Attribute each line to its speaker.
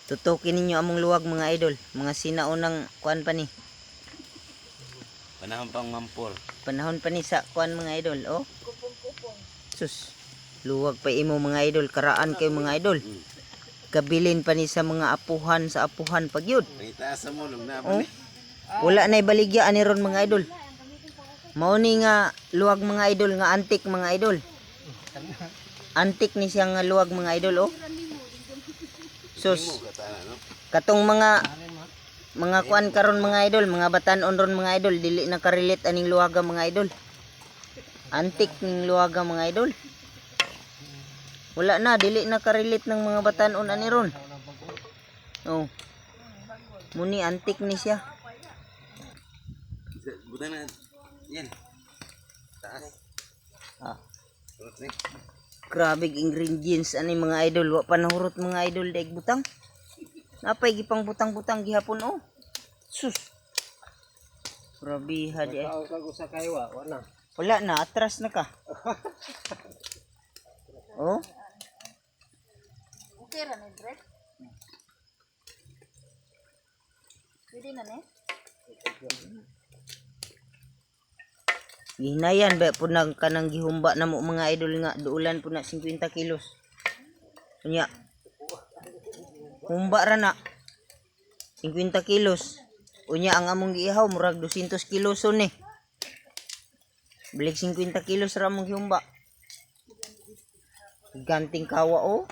Speaker 1: Tutukin ninyo among luwag mga idol. Mga sinaunang kuan pa ni.
Speaker 2: Panahon pang mampor.
Speaker 1: Panahon pa ni sa kuan mga idol. Oh. Sus. Luwag pa imo mga idol. Karaan kayo mga idol. Kabilin pa ni sa mga apuhan sa apuhan pagyud.
Speaker 2: Itaas mo lug na
Speaker 1: Oh. Wala na ibaligya ani ron mga idol. Mao ni nga luwag mga idol nga antik mga idol. Antik ni siya nga luwag mga idol oh. Sus. Katong mga kuan karon mga idol, mga batan-on ron mga idol, dili na ka-relate aning luwaga mga idol. Antik ning luwaga mga idol. Wala na, dili na ka-relate ng mga batan-on ani ron. Oh. Muni antik ni siya.
Speaker 2: Buta na. Yan. Taas.
Speaker 1: Ah. Grabe ingredients ani mga idol, wa pa nahurot mga idol daig butang. Napay gipang butang-butang gihapon oh. Sus. Grabe hadi ay.
Speaker 3: Sa kaywa, wala.
Speaker 1: Wala na, atras na ka. Oh.
Speaker 4: Okay ra ni Dre. Pwede na ni.
Speaker 1: Gihinayan ba po nang kanang gihumba na mo mga idol nga duulan po na 50 kilos. Kunya. Humba ra na 50 kilos. Unya ang among giihaw murag 200 kilos ni. Balik 50 kilos ra among gihumba. Ganting kawa oh.